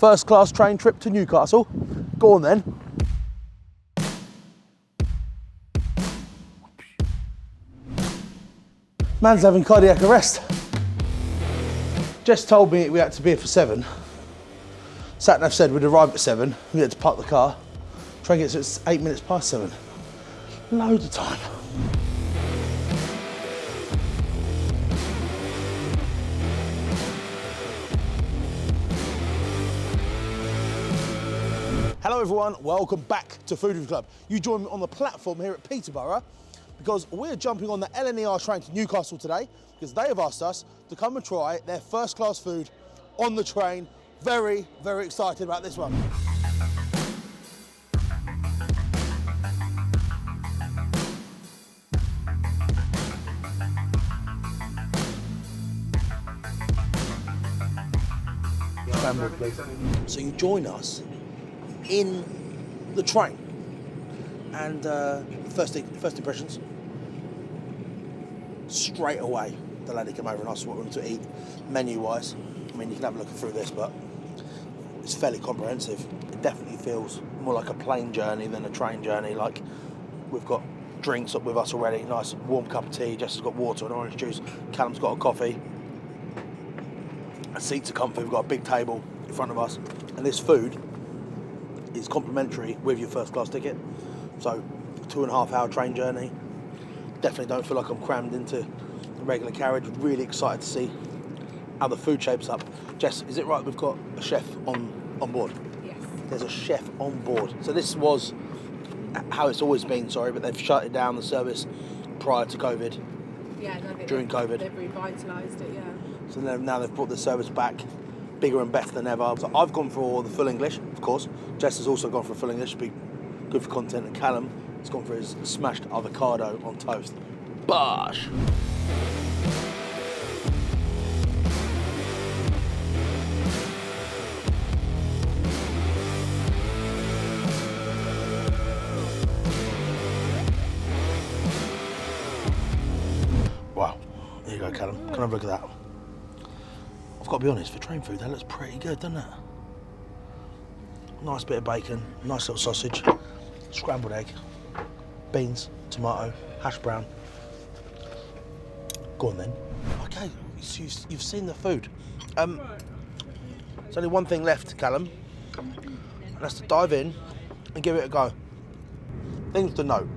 First class train trip to Newcastle. Go on then. Man's having cardiac arrest. Jess told me we had to be here for 7. Sat-nav said we'd arrive at 7. We had to park the car. Train gets at 8 minutes past 7. Loads of time. Hello everyone, welcome back to Food Review Club. You join me on the platform here at Peterborough because we're jumping on the LNER train to Newcastle today because they have asked us to come and try their first class food on the train. Very, very excited about this one. So you join us in the train, and first impressions, straight away the lady came over and asked what we wanted to eat menu wise. I mean, you can have a look through this, but it's fairly comprehensive. It definitely feels more like a plane journey than a train journey. Like, we've got drinks up with us already, nice warm cup of tea. Jess has got water and orange juice. Callum's got a coffee. Seats are comfy. We've got a big table in front of us, and this food is complimentary with your first class ticket. So 2.5 hour train journey. Definitely don't feel like I'm crammed into the regular carriage. Really excited to see how the food shapes up. Jess, is it right we've got a chef on board? Yes. There's a chef on board. So this was how it's always been, sorry, but they've shut it down, the service, prior to COVID. Yeah, no, during COVID. They've revitalised it, yeah. So now they've brought the service back, bigger and better than ever. So I've gone for the full English, of course. Jess has also gone for full English, be good for content. And Callum has gone for his smashed avocado on toast. Bosh! Wow, there you go, Callum. Can I have a look at that? I've got to be honest, for train food, that looks pretty good, doesn't it? Nice bit of bacon, nice little sausage, scrambled egg, beans, tomato, hash brown. Go on then. Okay, so you've seen the food. There's only one thing left, Callum, and that's to dive in and give it a go. Things to note,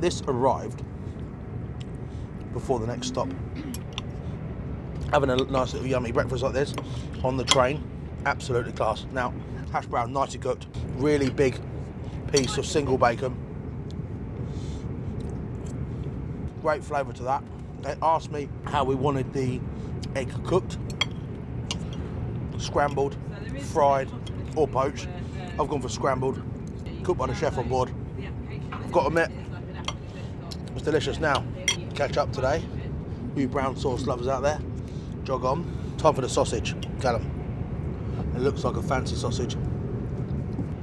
this arrived before the next stop. Having a nice little yummy breakfast like this on the train, absolutely class. Now, hash brown, nicely cooked, really big piece of single bacon. Great flavour to that. They asked me how we wanted the egg cooked, scrambled, fried or poached. I've gone for scrambled, cooked by the chef on board. I've got to admit, it's delicious. Now, catch up today. You brown sauce lovers out there, jog on. Time for the sausage, Callum. It looks like a fancy sausage.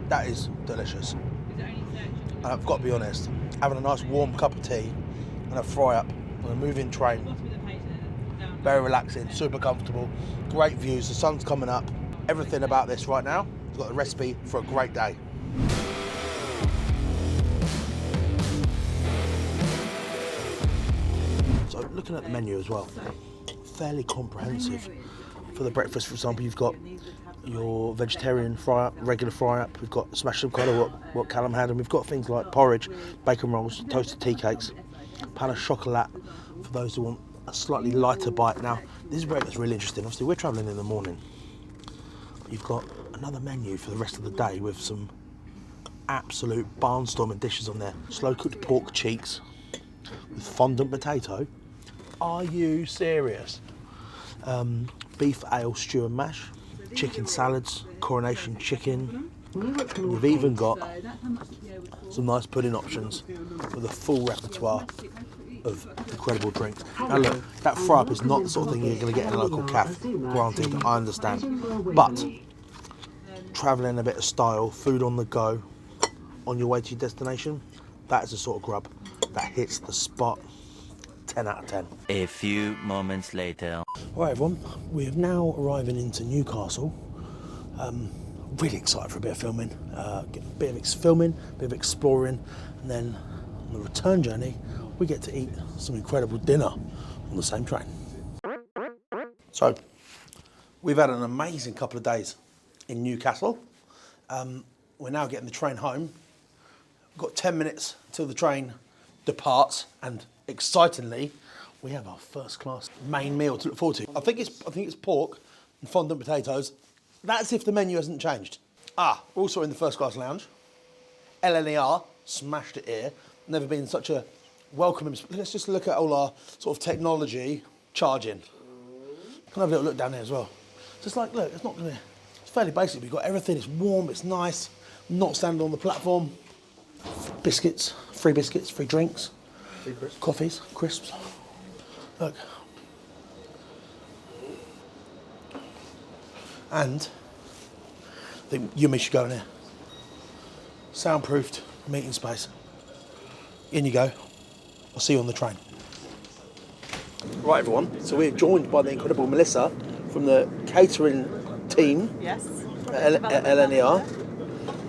That is delicious. And I've got to be honest, having a nice warm cup of tea and a fry up on a moving train, very relaxing, super comfortable, great views, the sun's coming up. Everything about this right now has got a recipe for a great day. So looking at the menu as well, fairly comprehensive. For the breakfast, for example, you've got your vegetarian fry up, regular fry up. We've got smashed avocado, what Callum had, and we've got things like porridge, bacon rolls, toasted tea cakes, pan of chocolat for those who want a slightly lighter bite. Now, this is where it gets really interesting. Obviously, we're travelling in the morning. You've got another menu for the rest of the day with some absolute barnstorming dishes on there. Slow cooked pork cheeks with fondant potato. Are you serious? Beef ale stew and mash, chicken salads, coronation chicken. You've even got some nice pudding options with a full repertoire of incredible drinks. Now look, that fry up is not the sort of thing you're going to get in a local cafe, granted, I understand. But travelling a bit of style, food on the go, on your way to your destination, that is the sort of grub that hits the spot. 10 out of 10. A few moments later. Right everyone, we are now arriving into Newcastle. Really excited for a bit of filming, get a bit of filming, a bit of exploring, and then on the return journey, we get to eat some incredible dinner on the same train. So, we've had an amazing couple of days in Newcastle. We're now getting the train home. We've got 10 minutes till the train departs, and excitingly, we have our first class main meal to look forward to. I think it's pork and fondant potatoes. That's if the menu hasn't changed. We're also in the first class lounge. LNER, smashed it here. Never been such a welcoming. Let's just look at all our sort of technology charging. Can I have a little look down there as well? Just like, look, it's fairly basic. We've got everything, it's warm, it's nice, not standing on the platform. Biscuits, free drinks, free crisps. Coffees, crisps. Look. And I think you and me should go in here. Soundproofed meeting space. In you go. I'll see you on the train. Right, everyone. So we're joined by the incredible Melissa from the catering team. Yes. At LNER.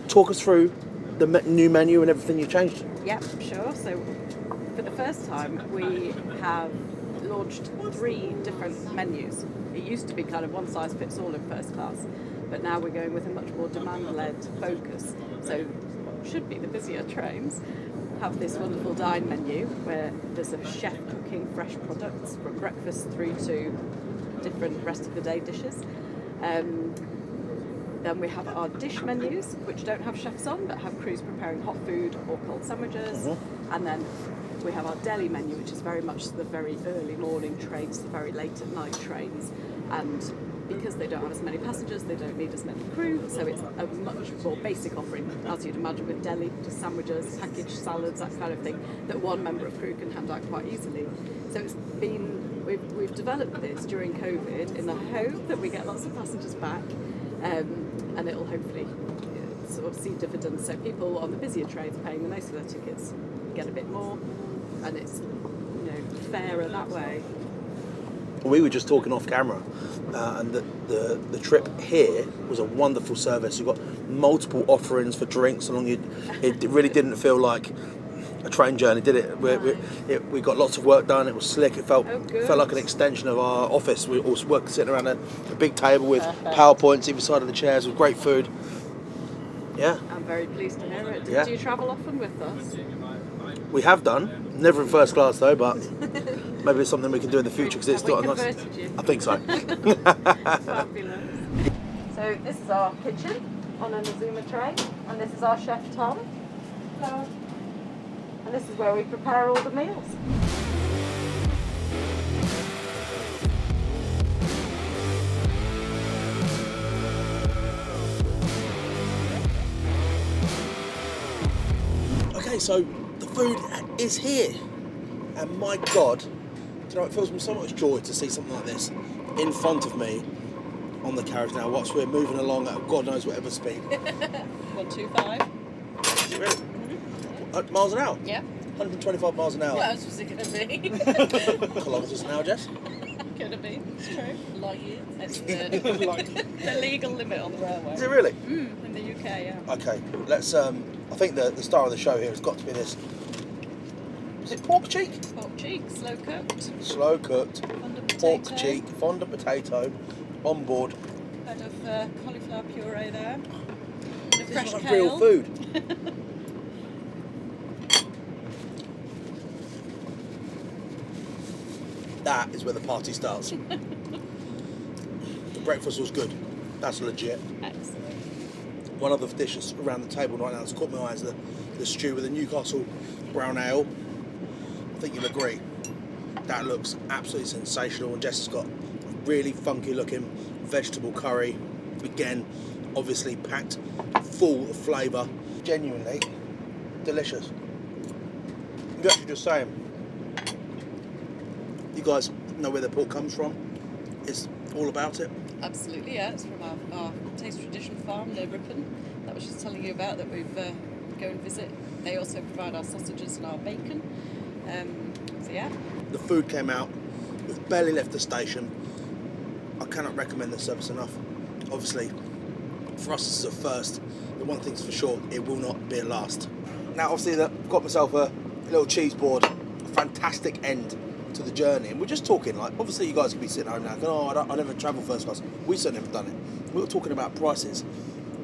Talk us through the new menu and everything you've changed. Yep, sure. So for the first time, we have launched 3 different menus. It used to be kind of one size fits all in first class, but now we're going with a much more demand-led focus. So what should be the busier trains have this wonderful dine menu where there's a chef cooking fresh products from breakfast through to different rest of the day dishes. Then we have our dish menus, which don't have chefs on, but have crews preparing hot food or cold sandwiches. And then we have our deli menu, which is very much the very early morning trains, the very late at night trains. And because they don't have as many passengers, they don't need as many crew, so it's a much more basic offering, as you'd imagine with deli, just sandwiches, packaged salads, that kind of thing, that one member of crew can hand out quite easily. So it's been, we've developed this during COVID in the hope that we get lots of passengers back, and it'll hopefully sort of see dividends. So people on the busier trains paying the most for their tickets get a bit more, and it's fairer that way. We were just talking off camera, and the trip here was a wonderful service. You've got multiple offerings for drinks along you. It really didn't feel like a train journey, did it? We got lots of work done. It was slick. It felt like an extension of our office. We all worked sitting around a big table with PowerPoints either side of the chairs with great food. Yeah. I'm very pleased to hear it. Yeah. Do you travel often with us? We have done. Never in first class though, but maybe it's something we can do in the future because it's not a nice. You? I think so. Fabulous. So this is our kitchen on an Azuma tray, and this is our chef Tom. Hello. And this is where we prepare all the meals. Okay, so the food is here, and my God, it fills me so much joy to see something like this in front of me on the carriage now, whilst we're moving along at God knows whatever speed. 125. Is it really? Mm-hmm. Miles an hour? Yeah. 125 miles an hour. What else was it going to be? Kilometres an hour, Jess? Could have been. It's true. Light years. It's the legal limit on the railway. Is it really? In the UK, yeah. Okay, let's. I think the star of the show here has got to be this. Is it pork cheek? Pork cheek, slow cooked. Slow cooked. Fondant Pork potato. cheek, fondant potato, on board. Bit of cauliflower puree there. Bit of This fresh is like kale. real food. That is where the party starts. The breakfast was good. That's legit. Excellent. One of the dishes around the table right now that's caught my eye is the stew with the Newcastle brown ale. I think you'll agree. That looks absolutely sensational, and Jess has got a really funky looking vegetable curry. Again, obviously packed full of flavour. Genuinely delicious. You're actually just saying, you guys know where the pork comes from. It's all about it. Absolutely, yeah. It's from our Taste Tradition farm near Ripon that I was just telling you about that we've go and visit. They also provide our sausages and our bacon. So yeah. The food came out. We've barely left the station. I cannot recommend the service enough. Obviously, For us, this is a first. The one thing's for sure, it will not be a last. Now, obviously, I've got myself a little cheese board, a fantastic end to the journey. And we're just talking, like, obviously, you guys could be sitting home now going, oh, I never travel first class. We've certainly never done it. We were talking about prices.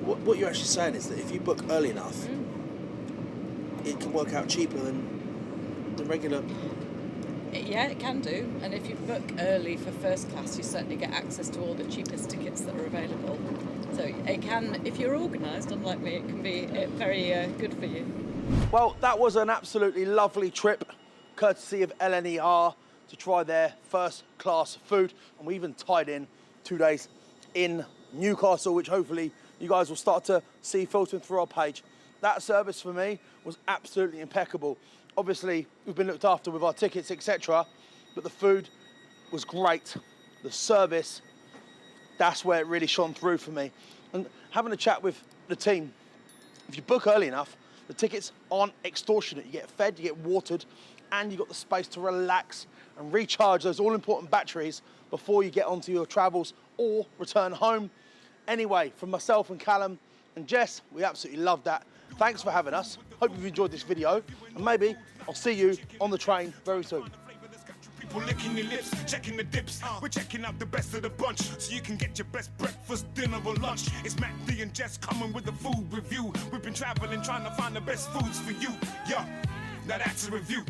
What you're actually saying is that if you book early enough, it can work out cheaper than the regular. Yeah, it can do. And if you book early for first class, you certainly get access to all the cheapest tickets that are available. So it can, if you're organised, unlike me, it can be very good for you. Well, that was an absolutely lovely trip, courtesy of LNER, to try their first class food. And we even tied in 2 days in Newcastle, which hopefully you guys will start to see filtering through our page. That service for me was absolutely impeccable. Obviously, we've been looked after with our tickets, etc., but the food was great. The service, that's where it really shone through for me. And having a chat with the team, if you book early enough, the tickets aren't extortionate. You get fed, you get watered, and you've got the space to relax and recharge those all-important batteries before you get onto your travels or return home. Anyway, from myself and Callum and Jess, we absolutely loved that. Thanks for having us. Hope you've enjoyed this video, and maybe I'll see you on the train very soon. People licking your lips, checking the dips. We're checking out the best of the bunch, so you can get your best breakfast, dinner, or lunch. It's Matt D and Jess coming with the food review. We've been traveling, trying to find the best foods for you. Yeah, now that's a review.